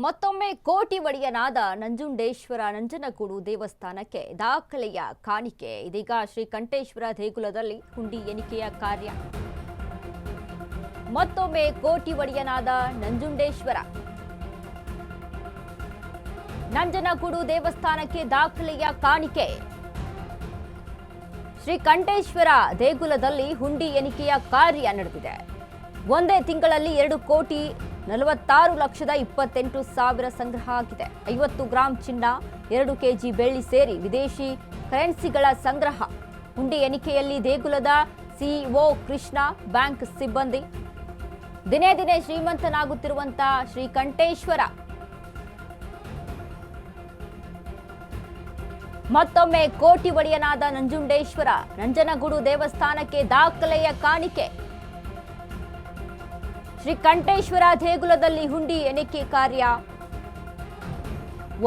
ಮತ್ತೊಮ್ಮೆ ಕೋಟಿ ಒಡೆಯನಾದ ನಂಜುಂಡೇಶ್ವರ ನಂಜನಗೂಡು ದೇವಸ್ಥಾನಕ್ಕೆ ದಾಖಲೆಯ ಕಾಣಿಕೆ. ಇದೀಗ ಶ್ರೀಕಂಠೇಶ್ವರ ದೇಗುಲದಲ್ಲಿ ಹುಂಡಿ ಎಣಿಕೆಯ ಕಾರ್ಯ. ಮತ್ತೊಮ್ಮೆ ಕೋಟಿ ಒಡೆಯನಾದ ನಂಜುಂಡೇಶ್ವರ ನಂಜನಗೂಡು ದೇವಸ್ಥಾನಕ್ಕೆ ದಾಖಲೆಯ ಕಾಣಿಕೆ. ಶ್ರೀಕಂಠೇಶ್ವರ ದೇಗುಲದಲ್ಲಿ ಹುಂಡಿ ಎಣಿಕೆಯ ಕಾರ್ಯ ನಡೆದಿದೆ. ಒಂದೇ ತಿಂಗಳಲ್ಲಿ 2,46,28,000 ಸಂಗ್ರಹ ಆಗಿದೆ. 50 ಗ್ರಾಂ ಚಿನ್ನ, 2 ಕೆಜಿ ಬೆಳ್ಳಿ ಸೇರಿ ವಿದೇಶಿ ಕರೆನ್ಸಿಗಳ ಸಂಗ್ರಹ. ಹುಂಡಿ ಎಣಿಕೆಯಲ್ಲಿ ದೇಗುಲದ ಸಿಇಒ ಕೃಷ್ಣ, ಬ್ಯಾಂಕ್ ಸಿಬ್ಬಂದಿ. ದಿನೇ ದಿನೇ ಶ್ರೀಮಂತನಾಗುತ್ತಿರುವಂತಹ ಶ್ರೀಕಂಠೇಶ್ವರ ಮತ್ತೊಮ್ಮೆ ಕೋಟಿ ಒಡೆಯನಾದ ನಂಜುಂಡೇಶ್ವರ ನಂಜನಗೂಡು ದೇವಸ್ಥಾನಕ್ಕೆ ದಾಖಲೆಯ ಕಾಣಿಕೆ. ಶ್ರೀಕಂಠೇಶ್ವರ ದೇಗುಲದಲ್ಲಿ ಹುಂಡಿ ಎಣಿಕೆ ಕಾರ್ಯ.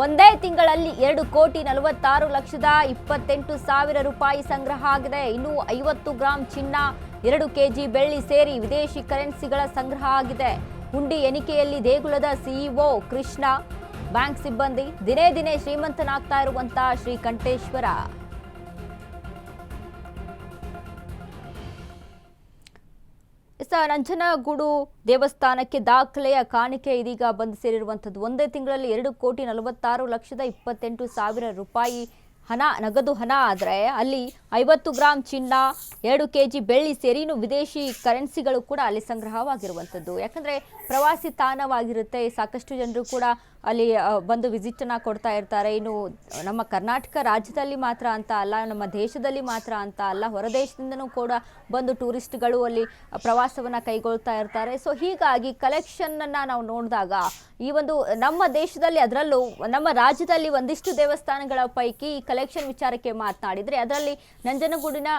ಒಂದೇ ತಿಂಗಳಲ್ಲಿ 2,46,28,000 ರೂಪಾಯಿ ಸಂಗ್ರಹ ಆಗಿದೆ. ಇನ್ನು 50 ಗ್ರಾಂ ಚಿನ್ನ, 2 ಕೆಜಿ ಬೆಳ್ಳಿ ಸೇರಿ ವಿದೇಶಿ ಕರೆನ್ಸಿಗಳ ಸಂಗ್ರಹ ಆಗಿದೆ. ಹುಂಡಿ ಎಣಿಕೆಯಲ್ಲಿ ದೇಗುಲದ ಸಿಇಒ ಕೃಷ್ಣ, ಬ್ಯಾಂಕ್ ಸಿಬ್ಬಂದಿ. ದಿನೇ ದಿನೇ ಶ್ರೀಮಂತನಾಗ್ತಾ ಇರುವಂತಹ ಶ್ರೀಕಂಠೇಶ್ವರ. ನಂಜನಗೂಡು ದೇವಸ್ಥಾನಕ್ಕೆ ದಾಖಲೆಯ ಕಾಣಿಕೆ ಇದೀಗ ಬಂದು ಸೇರಿರುವಂಥದ್ದು. ಒಂದೇ ತಿಂಗಳಲ್ಲಿ 2,46,28,000 ರೂಪಾಯಿ ಹಣ, ನಗದು ಹಣ ಆದರೆ ಅಲ್ಲಿ 50 ಗ್ರಾಂ ಚಿನ್ನ, 2 ಕೆಜಿ ಬೆಳ್ಳಿ ಸೇರಿ ಇನ್ನು ವಿದೇಶಿ ಕರೆನ್ಸಿಗಳು ಕೂಡ ಅಲ್ಲಿ ಸಂಗ್ರಹವಾಗಿರುವಂಥದ್ದು. ಯಾಕಂದರೆ ಪ್ರವಾಸಿ ತಾಣವಾಗಿರುತ್ತೆ, ಸಾಕಷ್ಟು ಜನರು ಕೂಡ ಅಲ್ಲಿ ಬಂದು ವಿಸಿಟನ್ನು ಕೊಡ್ತಾ ಇರ್ತಾರೆ. ಇನ್ನು ನಮ್ಮ ಕರ್ನಾಟಕ ರಾಜ್ಯದಲ್ಲಿ ಮಾತ್ರ ಅಂತ ಅಲ್ಲ, ನಮ್ಮ ದೇಶದಲ್ಲಿ ಮಾತ್ರ ಅಂತ ಅಲ್ಲ, ಹೊರದೇಶದಿಂದನೂ ಕೂಡ ಬಂದು ಟೂರಿಸ್ಟ್ಗಳು ಅಲ್ಲಿ ಪ್ರವಾಸವನ್ನು ಕೈಗೊಳ್ತಾ ಇರ್ತಾರೆ. ಸೊ ಹೀಗಾಗಿ ಕಲೆಕ್ಷನನ್ನು ನಾವು ನೋಡಿದಾಗ ಈ ಒಂದು ನಮ್ಮ ದೇಶದಲ್ಲಿ, ಅದರಲ್ಲೂ ನಮ್ಮ ರಾಜ್ಯದಲ್ಲಿ ಒಂದಿಷ್ಟು ದೇವಸ್ಥಾನಗಳ ಪೈಕಿ ಈ ಕಲೆಕ್ಷನ್ ವಿಚಾರಕ್ಕೆ ಮಾತನಾಡಿದರೆ ಅದರಲ್ಲಿ ನಂಜನಗೂಡಿನ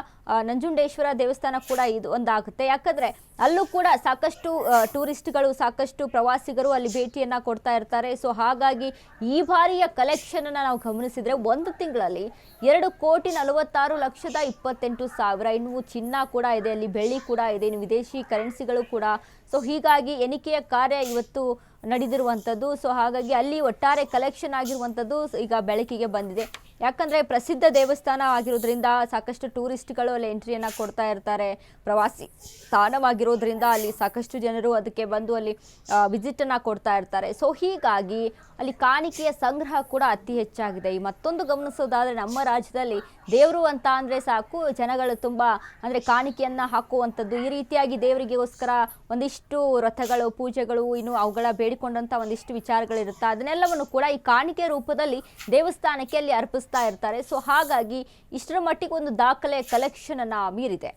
ನಂಜುಂಡೇಶ್ವರ ದೇವಸ್ಥಾನ ಕೂಡ ಇದು ಒಂದಾಗುತ್ತೆ. ಯಾಕಂದರೆ ಅಲ್ಲೂ ಕೂಡ ಸಾಕಷ್ಟು ಟೂರಿಸ್ಟ್ಗಳು, ಸಾಕಷ್ಟು ಪ್ರವಾಸಿಗರು ಅಲ್ಲಿ ಭೇಟಿಯನ್ನು ಕೊಡ್ತಾ ಇರ್ತಾರೆ. ಸೊ ಹಾಗಾಗಿ ಈ ಬಾರಿಯ ಕಲೆಕ್ಷನನ್ನು ನಾವು ಗಮನಿಸಿದರೆ ಒಂದು ತಿಂಗಳಲ್ಲಿ 2,46,28,000. ಇನ್ನು ಚಿನ್ನ ಕೂಡ ಇದೆ, ಅಲ್ಲಿ ಬೆಳ್ಳಿ ಕೂಡ ಇದೆ, ಇನ್ನು ವಿದೇಶಿ ಕರೆನ್ಸಿಗಳು ಕೂಡ. ಸೊ ಹೀಗಾಗಿ ಎಣಿಕೆಯ ಕಾರ್ಯ ಇವತ್ತು ನಡೆದಿರುವಂಥದ್ದು. ಸೊ ಹಾಗಾಗಿ ಅಲ್ಲಿ ಒಟ್ಟಾರೆ ಕಲೆಕ್ಷನ್ ಆಗಿರುವಂಥದ್ದು ಈಗ ಬೆಳಕಿಗೆ ಬಂದಿದೆ. ಯಾಕಂದರೆ ಪ್ರಸಿದ್ಧ ದೇವಸ್ಥಾನ ಆಗಿರೋದ್ರಿಂದ ಸಾಕಷ್ಟು ಟೂರಿಸ್ಟ್ಗಳು ಅಲ್ಲಿ ಎಂಟ್ರಿಯನ್ನು ಕೊಡ್ತಾ ಇರ್ತಾರೆ. ಪ್ರವಾಸಿ ತಾಣವಾಗಿರೋದ್ರಿಂದ ಅಲ್ಲಿ ಸಾಕಷ್ಟು ಜನರು ಅದಕ್ಕೆ ಬಂದು ಅಲ್ಲಿ ವಿಸಿಟನ್ನು ಕೊಡ್ತಾ ಇರ್ತಾರೆ. ಸೊ ಹೀಗಾಗಿ ಅಲ್ಲಿ ಕಾಣಿಕೆಯ ಸಂಗ್ರಹ ಕೂಡ ಅತಿ ಹೆಚ್ಚಾಗಿದೆ. ಈ ಮತ್ತೊಂದು ಗಮನಿಸೋದಾದರೆ ನಮ್ಮ ರಾಜ್ಯದಲ್ಲಿ ದೇವರು ಅಂತ ಅಂದರೆ ಸಾಕು, ಜನಗಳು ತುಂಬ ಅಂದರೆ ಕಾಣಿಕೆಯನ್ನು ಹಾಕುವಂಥದ್ದು. ಈ ರೀತಿಯಾಗಿ ದೇವರಿಗೋಸ್ಕರ ಒಂದಿಷ್ಟು ರಥಗಳು, ಪೂಜೆಗಳು, ಇನ್ನು ಅವುಗಳ ಬೇಡಿಕೊಂಡಂಥ ಒಂದಿಷ್ಟು ವಿಚಾರಗಳಿರುತ್ತೆ. ಅದನ್ನೆಲ್ಲವನ್ನು ಕೂಡ ಈ ಕಾಣಿಕೆ ರೂಪದಲ್ಲಿ ದೇವಸ್ಥಾನಕ್ಕೆ ಅಲ್ಲಿ ಅರ್ಪಿಸ್ತಾ ಇರ್ತಾರೆ. ಸೊ ಹಾಗಾಗಿ ಇಷ್ಟರ ಮಟ್ಟಿಗೆ ಒಂದು ದಾಖಲೆ ಕಲೆಕ್ಷನ್ ಅನ್ನು ಮೀರಿದೆ.